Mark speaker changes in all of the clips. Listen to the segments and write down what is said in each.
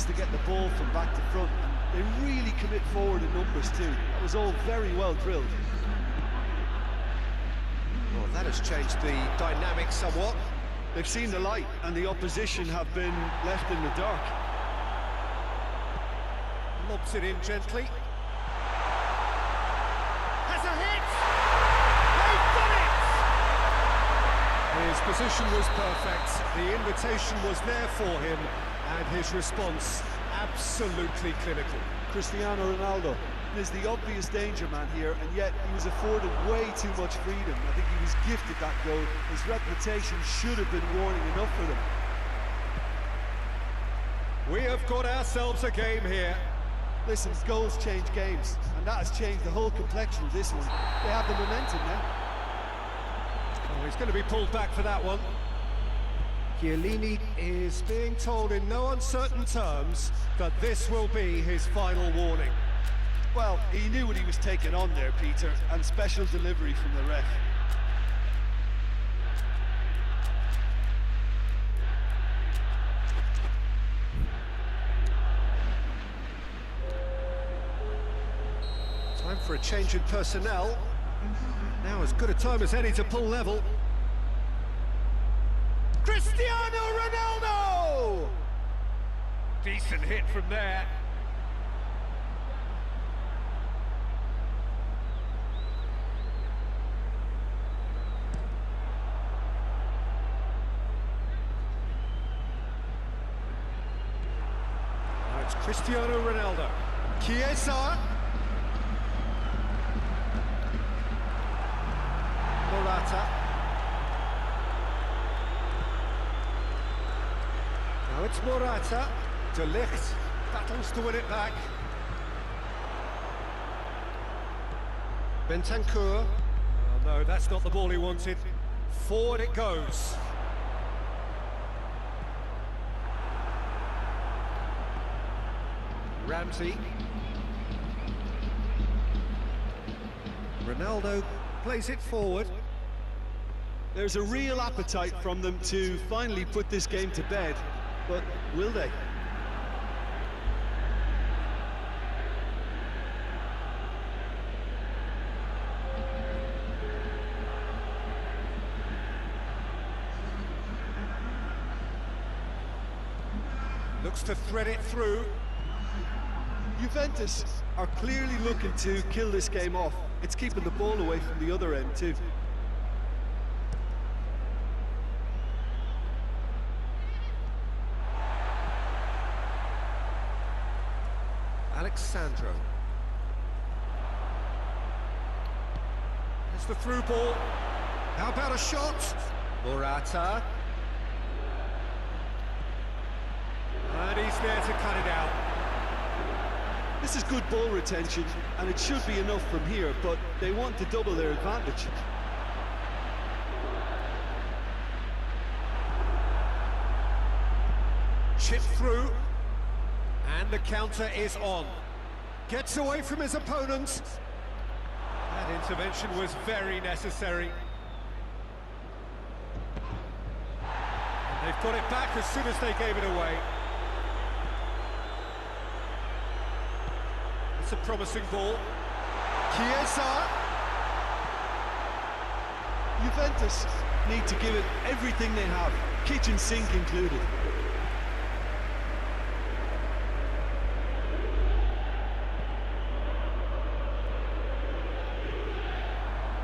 Speaker 1: to get the ball from back to front, and they really commit forward in numbers too. That was all very well drilled.
Speaker 2: Well, that has changed the dynamic somewhat.
Speaker 1: They've seen the light, and the opposition have been left in the dark.
Speaker 2: Lobs it in gently. Has a hit! They've done it! His position was perfect, the invitation was there for him, and his response absolutely clinical.
Speaker 1: Cristiano Ronaldo is the obvious danger man here, and yet he was afforded way too much freedom. I think he was gifted that goal. His reputation should have been warning enough for them.
Speaker 2: We have got ourselves a game here.
Speaker 1: Listen, goals change games, and that has changed the whole complexion of this one. They have the momentum now.
Speaker 2: Oh, he's going to be pulled back for that one. Chiellini is being told in no uncertain terms that this will be his final warning.
Speaker 1: Well, he knew what he was taking on there, Peter, and special delivery from the ref.
Speaker 2: Time for a change in personnel. Now as good a time as any to pull level. Cristiano Ronaldo! Decent hit from there. Now it's Cristiano Ronaldo. Chiesa. Morata. Now it's Morata. De Ligt battles to win it back. Bentancur. Oh no, that's not the ball he wanted. Forward it goes. Ramsey. Ronaldo plays it forward.
Speaker 1: There's a real appetite from them to finally put this game to bed, but will they?
Speaker 2: Looks to thread it through.
Speaker 1: Juventus are clearly looking to kill this game off. It's keeping the ball away from the other end too.
Speaker 2: Alexandro. It's the through ball. How about a shot? Morata. And he's there to cut it out.
Speaker 1: This is good ball retention, and it should be enough from here, but they want to double their advantage.
Speaker 2: Chip through, and the counter is on. Gets away from his opponent. That intervention was very necessary. And they've got it back as soon as they gave it away. It's a promising ball. Chiesa.
Speaker 1: Juventus need to give it everything they have, kitchen sink included.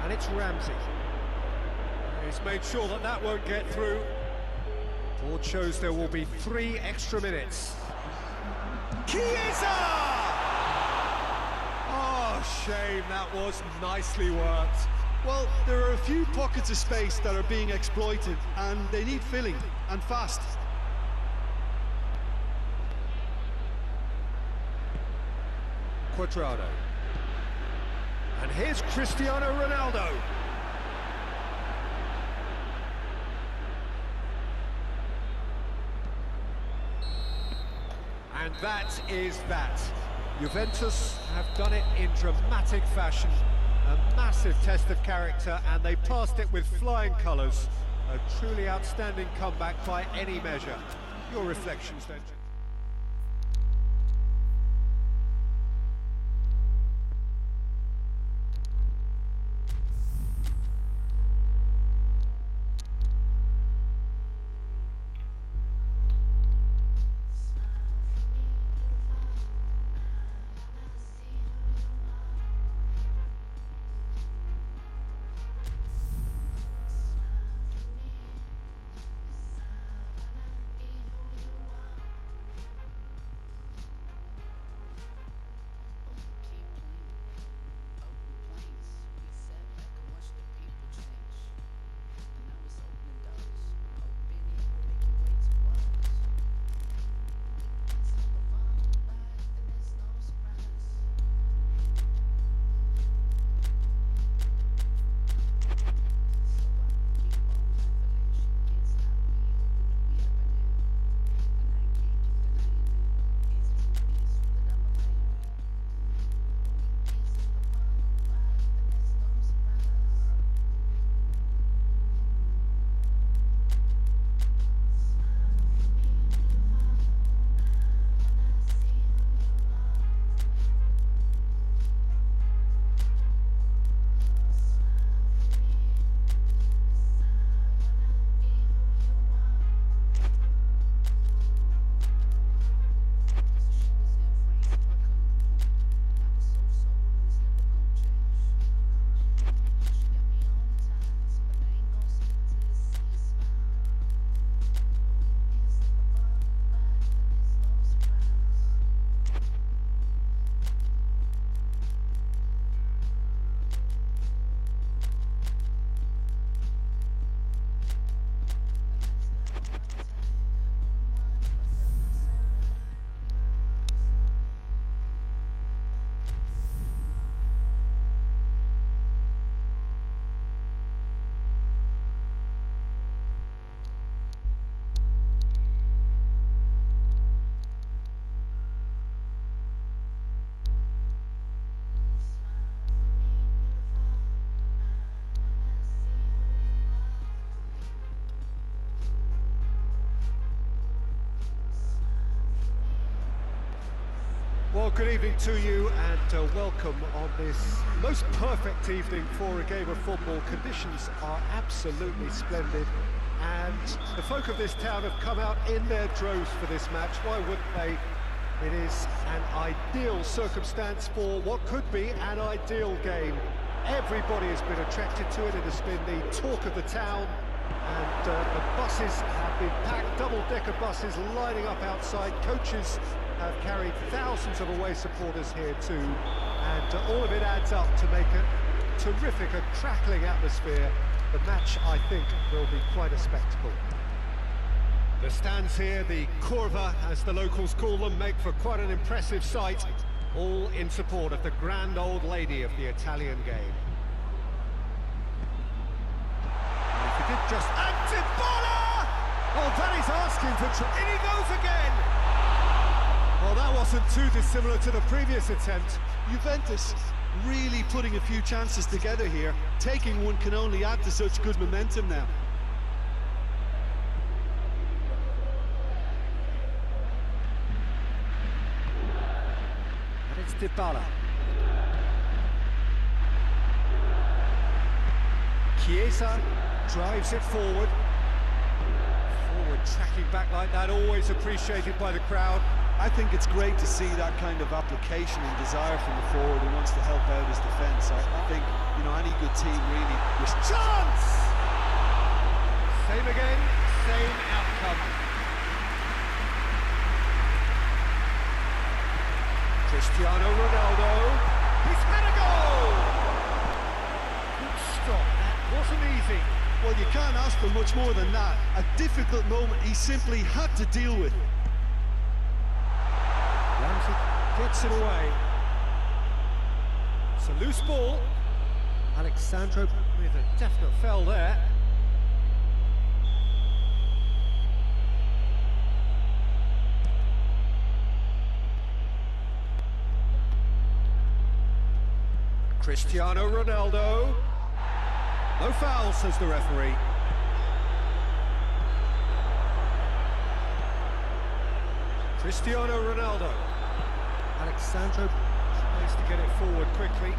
Speaker 2: And it's Ramsey. He's made sure that that won't get through. Board shows there will be 3 extra minutes. Chiesa! Oh, shame, that was nicely worked.
Speaker 1: Well, there are a few pockets of space that are being exploited, and they need filling, and fast.
Speaker 2: Cuadrado. And here's Cristiano Ronaldo. And that is that. Juventus have done it in dramatic fashion. A massive test of character, and they passed it with flying colours. A truly outstanding comeback by any measure. Your reflections then? Well, good evening to you and welcome on this most perfect evening for a game of football. Conditions are absolutely splendid and the folk of this town have come out in their droves for this match. Why wouldn't they? It is an ideal circumstance for what could be an ideal game. Everybody has been attracted to it. It has been the talk of the town and the buses have been packed, double-decker buses lining up outside. Coaches have carried thousands of away supporters here too, and all of it adds up to make a terrific, a crackling atmosphere. The match, I think, will be quite a spectacle. The stands here, the curva, as the locals call them, make for quite an impressive sight, all in support of the grand old lady of the Italian game. And if he did just... Dybala! Oh, that is asking for... In he goes again! Well, that wasn't too dissimilar to the previous attempt.
Speaker 1: Juventus really putting a few chances together here. Taking one can only add to such good momentum now.
Speaker 2: And it's Dybala. Chiesa drives it forward. Forward tracking back like that, always appreciated by the crowd.
Speaker 1: I think it's great to see that kind of application and desire from the forward who wants to help out his defence. I think, you know, any good team really...
Speaker 2: Chance! Same again, same outcome. Cristiano Ronaldo. He's had a goal! Good stop, that wasn't easy.
Speaker 1: Well, you can't ask for much more than that. A difficult moment he simply had to deal with.
Speaker 2: Ramsey gets it away. It's a loose ball. Alexandro with a definite foul there. Cristiano Ronaldo. No foul, says the referee. Cristiano Ronaldo. Alexandro tries to get it forward quickly.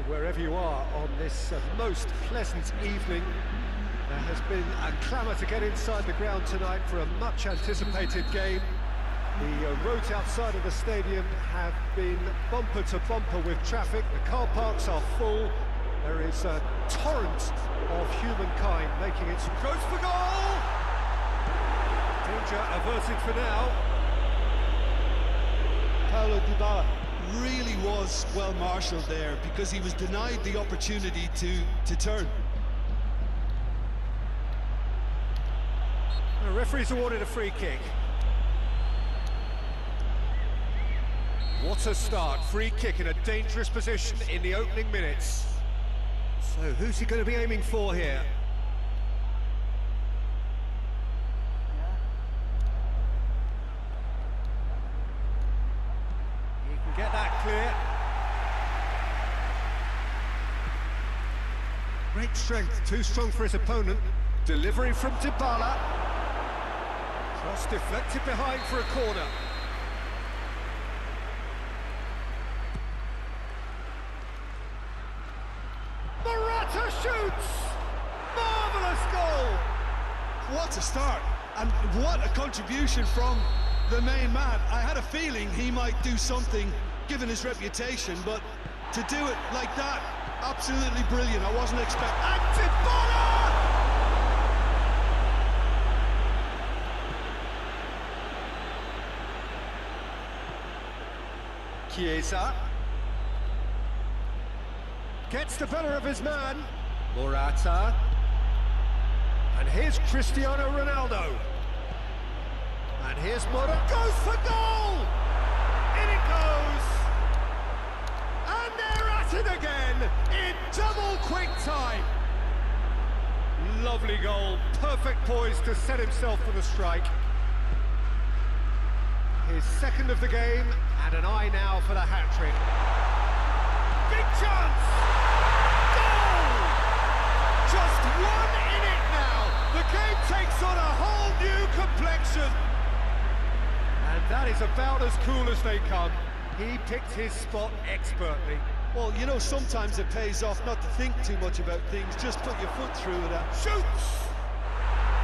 Speaker 2: Wherever you are on this most pleasant evening, there has been a clamour to get inside the ground tonight for a much anticipated game. The roads outside of the stadium have been bumper to bumper with traffic. The car parks are full. There is a torrent of humankind making its goes for goal. Danger averted for now.
Speaker 1: Paulo Dybala really was well marshalled there because he was denied the opportunity to turn.
Speaker 2: The referee's awarded a free kick. What a start, free kick in a dangerous position in the opening minutes. So who's he going to be aiming for here? Get that clear. Great strength, too strong for his opponent. Delivery from Dybala. Cross deflected behind for a corner. Morata shoots! Marvellous goal!
Speaker 1: What a start, and what a contribution from the main man. I had a feeling he might do something, given his reputation, but to do it like that, absolutely brilliant. I wasn't expecting...
Speaker 2: Dybala! Chiesa gets the better of his man. Morata. And here's Cristiano Ronaldo. And here's Morata. Goes for goal! In it goes! And they're at it again in double quick time. Lovely goal. Perfect poise to set himself for the strike. His second of the game, and an eye now for the hat-trick. Big chance! Goal! Just one in it now. The game takes on a whole new complexion. And that is about as cool as they come. He picked his spot expertly.
Speaker 1: Well, you know, sometimes it pays off not to think too much about things, just put your foot through it.
Speaker 2: Shoots!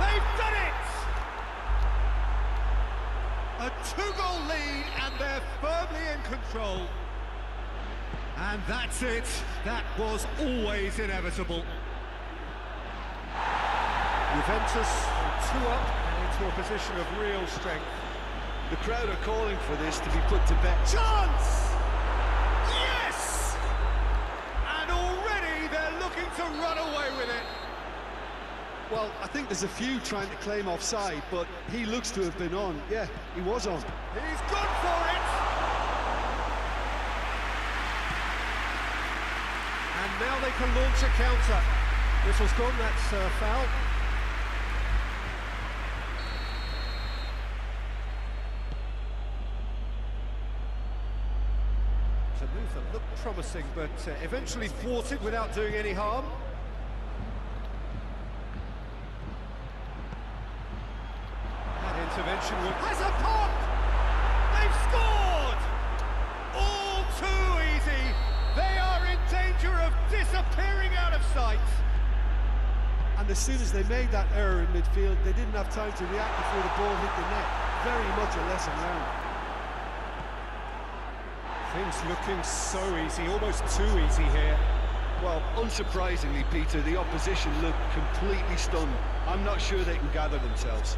Speaker 2: They've done it! A two-goal lead, and they're firmly in control. And that's it. That was always inevitable. Juventus are 2 up and into a position of real strength.
Speaker 1: The crowd are calling for this to be put to bed.
Speaker 2: Chance! Yes! And already they're looking to run away with it.
Speaker 1: Well, I think there's a few trying to claim offside, but he looks to have been on. Yeah, he was on.
Speaker 2: He's gone for it! And now they can launch a counter. Whistle's gone, that's a foul. It's a move that looked promising, but eventually thwarted without doing any harm. Intervention has a pop! They've scored! All too easy! They are in danger of disappearing out of sight!
Speaker 1: And as soon as they made that error in midfield, they didn't have time to react before the ball hit the net. Very much a lesson learned.
Speaker 2: Things looking so easy, almost too easy here.
Speaker 1: Well, unsurprisingly, Peter, the opposition look completely stunned. I'm not sure they can gather themselves.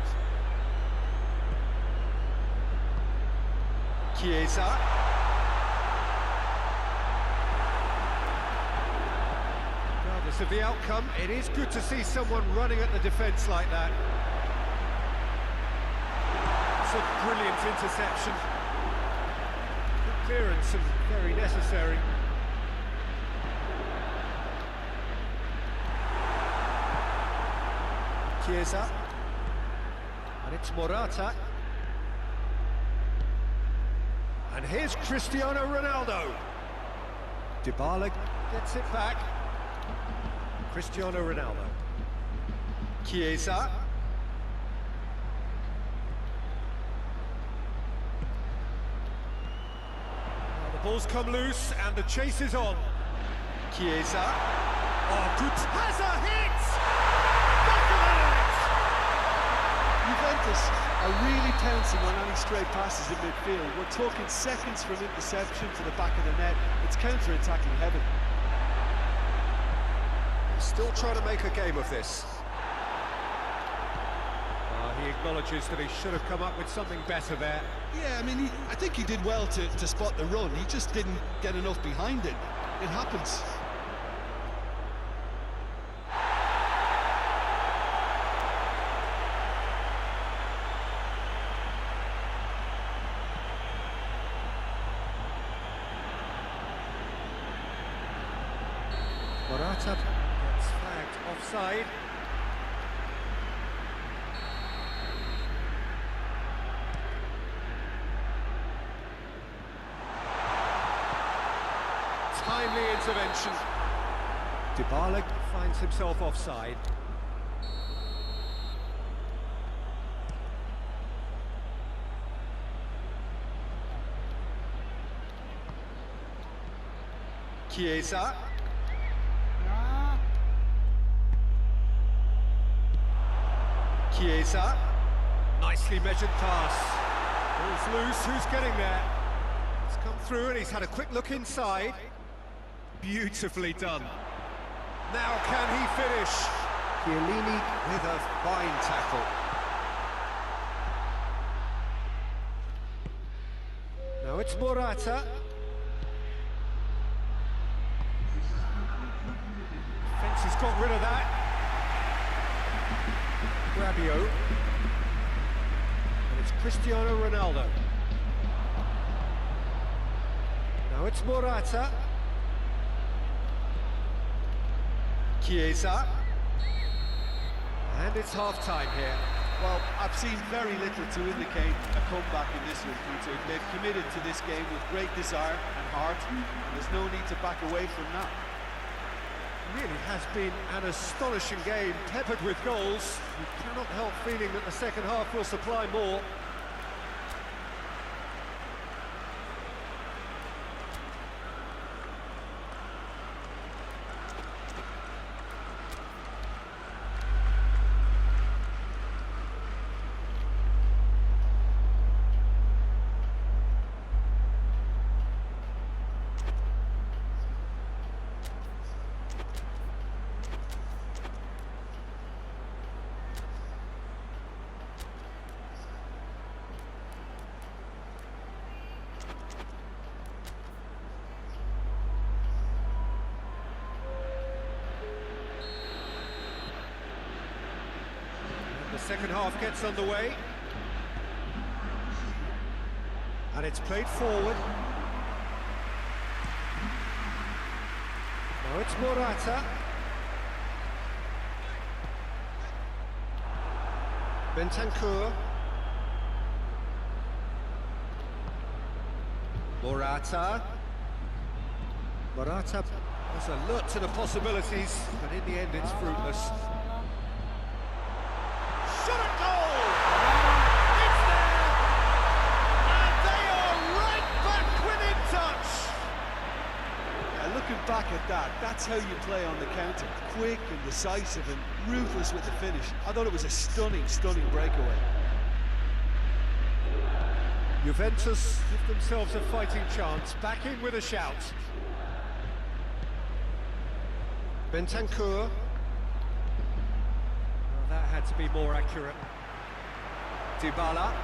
Speaker 2: Chiesa. Regardless of the outcome, it is good to see someone running at the defence like that. It's a brilliant interception. Good clearance and very necessary. Chiesa. And it's Morata. And here's Cristiano Ronaldo. Dybala gets it back. Cristiano Ronaldo. Chiesa. Now the ball's come loose and the chase is on. Chiesa. Oh, good. Has a hit! Back of the net!
Speaker 1: Juventus are really pouncing on any stray passes in midfield. We're talking seconds from interception to the back of the net. It's counter-attacking heaven.
Speaker 2: Still trying to make a game of this. He acknowledges that he should have come up with something better there.
Speaker 1: Yeah, I mean, I think he did well to spot the run. He just didn't get enough behind it. It happens.
Speaker 2: Morata gets flagged offside. Timely intervention. Dybala finds himself offside. Chiesa. Chiesa. Nicely measured pass. Ball's loose, who's getting there? He's come through and he's had a quick look inside. Beautifully done. Now can he finish? Chiellini with a fine tackle. Now it's Morata. Defence has got rid of that. Rabiot. And it's Cristiano Ronaldo. Now it's Morata. Chiesa. And it's half-time here.
Speaker 1: Well, I've seen very little to indicate a comeback in this one, Peter. They've committed to this game with great desire and heart, and there's no need to back away from that.
Speaker 2: Really has been an astonishing game, peppered with goals. You cannot help feeling that the second half will supply more. The second half gets underway. And it's played forward. Now it's Morata. Bentancur. Morata. Morata has alert to the possibilities, but in the end it's fruitless. Shot at goal! It's there! And they are right back within touch!
Speaker 1: Yeah, looking back at that, that's how you play on the counter. Quick and decisive and ruthless with the finish. I thought it was a stunning, stunning breakaway.
Speaker 2: Juventus give themselves a fighting chance, back in with a shout. Bentancur. That had to be more accurate. Dybala.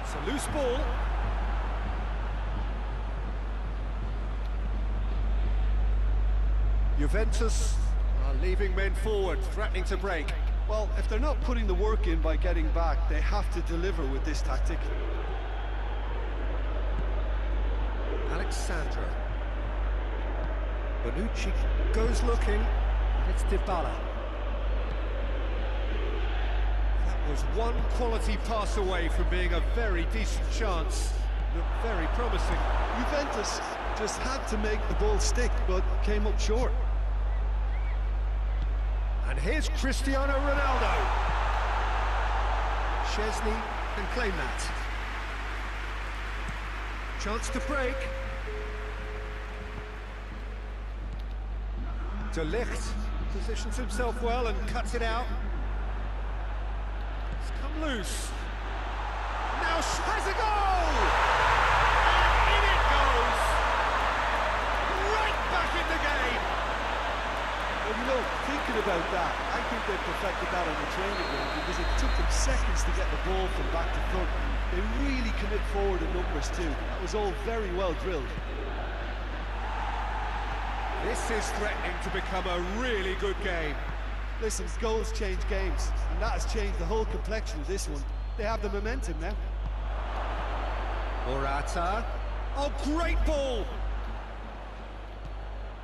Speaker 2: It's a loose ball. Juventus are leaving men forward, threatening to break.
Speaker 1: Well, if they're not putting the work in by getting back, they have to deliver with this tactic.
Speaker 2: Alexandro. Bonucci goes looking. It's Dybala. That was one quality pass away from being a very decent chance. Looked very promising.
Speaker 1: Juventus just had to make the ball stick, but came up short.
Speaker 2: And here's Cristiano Ronaldo. Szczesny can claim that. Chance to break. De Ligt positions himself well and cuts it out. It's come loose. Now has a goal! And in it goes! Right back in the game!
Speaker 1: Well, you know, thinking about that, I think they perfected that on the training ground because it took them seconds to get the ball from back to front. They really commit forward in numbers too. That was all very well drilled.
Speaker 2: This is threatening to become a really good game.
Speaker 1: Listen, goals change games, and that has changed the whole complexion of this one. They have the momentum now.
Speaker 2: Morata. Oh, great ball!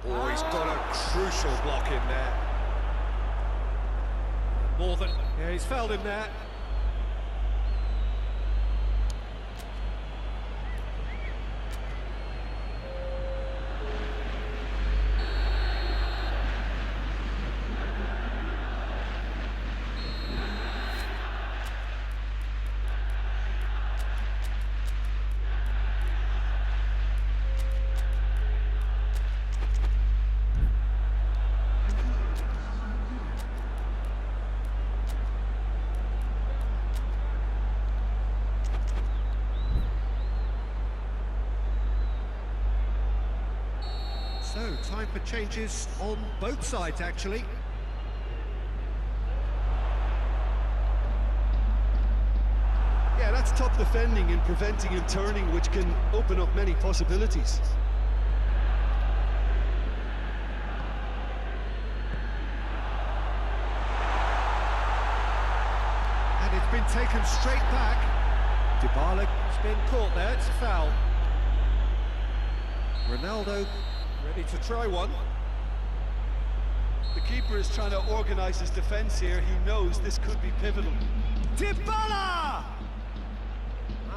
Speaker 2: Oh, he's got a crucial block in there. More than... Yeah, he's fouled him there. So, time for changes on both sides, actually.
Speaker 1: Yeah, that's top defending and preventing him turning, which can open up many possibilities.
Speaker 2: And it's been taken straight back. Dybala's been caught there, it's a foul. Ronaldo ready to try one.
Speaker 1: The keeper is trying to organise his defence here. He knows this could be pivotal.
Speaker 2: Dybala!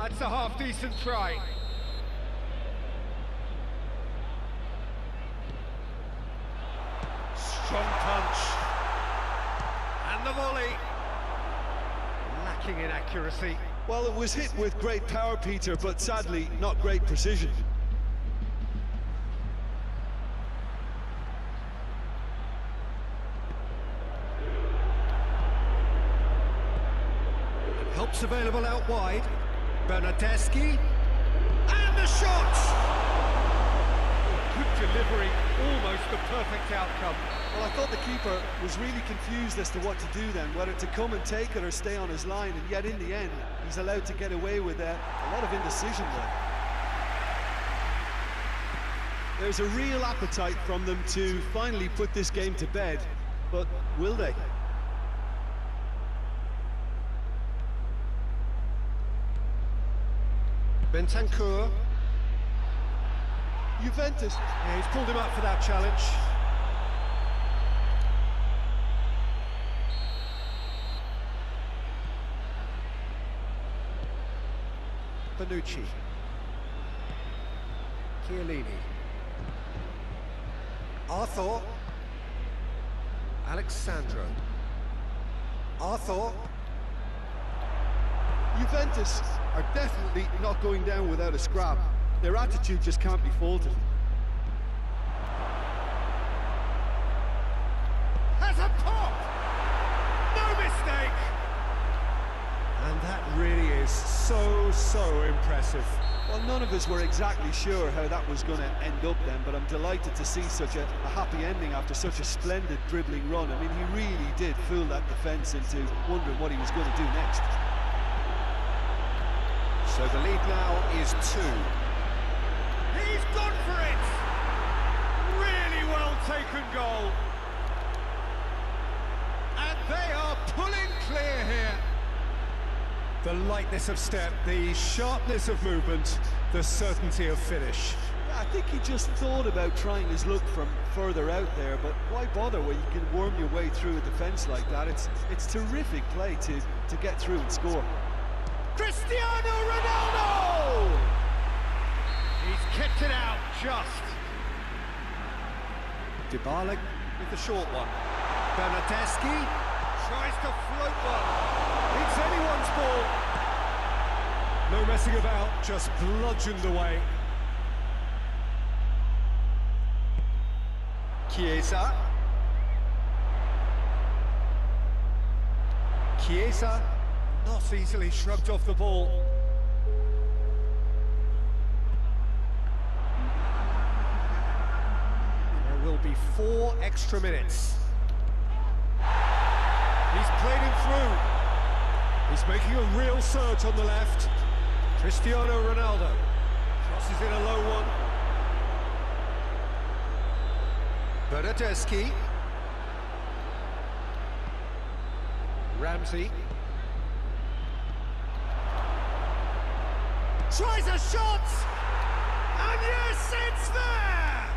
Speaker 2: That's a half-decent try. Strong punch. And the volley. Lacking in accuracy.
Speaker 1: Well, it was hit with great power, Peter, but sadly, not great precision.
Speaker 2: Helps available out wide. Bernardeschi. And the shot! Good delivery, almost the perfect outcome.
Speaker 1: Well, I thought the keeper was really confused as to what to do then, whether to come and take it or stay on his line, and yet in the end, he's allowed to get away with a lot of indecision there. There's a real appetite from them to finally put this game to bed, but will they?
Speaker 2: Bentancur.
Speaker 1: Juventus.
Speaker 2: Yeah, he's pulled him up for that challenge. Bonucci. Chiellini. Arthur. Alexandro. Arthur.
Speaker 1: Juventus are definitely not going down without a scrap. Their attitude just can't be faulted.
Speaker 2: Has a pop! No mistake! And that really is so impressive.
Speaker 1: Well, none of us were exactly sure how that was going to end up then, but I'm delighted to see such a happy ending after such a splendid dribbling run. I mean, he really did fool that defence into wondering what he was going to do next.
Speaker 2: So the lead now is 2. He's gone for it! Really well taken goal. And they are pulling clear here. The lightness of step, the sharpness of movement, the certainty of finish.
Speaker 1: Yeah, I think he just thought about trying his luck from further out there, but why bother when you can worm your way through a defence like that? It's terrific play to get through and score.
Speaker 2: Cristiano Ronaldo! He's kept it out just. Dybala with the short one. Bernardeschi tries to float one. It's anyone's ball. No messing about, just bludgeoned away. Chiesa. Chiesa. Not easily shrugged off the ball. There will be 4 extra minutes. He's played him through. He's making a real surge on the left. Cristiano Ronaldo crosses in a low one. Bernardeschi. Ramsey. Tries a shot! And yes, it's there!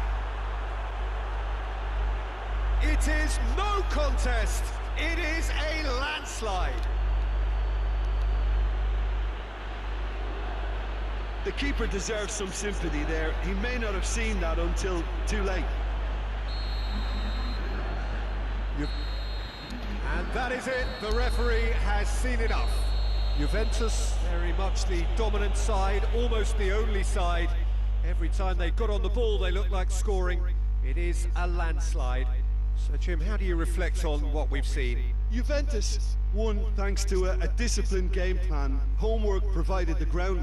Speaker 2: It is no contest. It is a landslide.
Speaker 1: The keeper deserves some sympathy there. He may not have seen that until too late.
Speaker 2: And that is it. The referee has seen enough. Juventus, very much the dominant side, almost the only side. Every time they got on the ball, they looked like scoring. It is a landslide. So, Jim, how do you reflect on what we've seen?
Speaker 1: Juventus won thanks to a disciplined game plan. Homework provided the ground.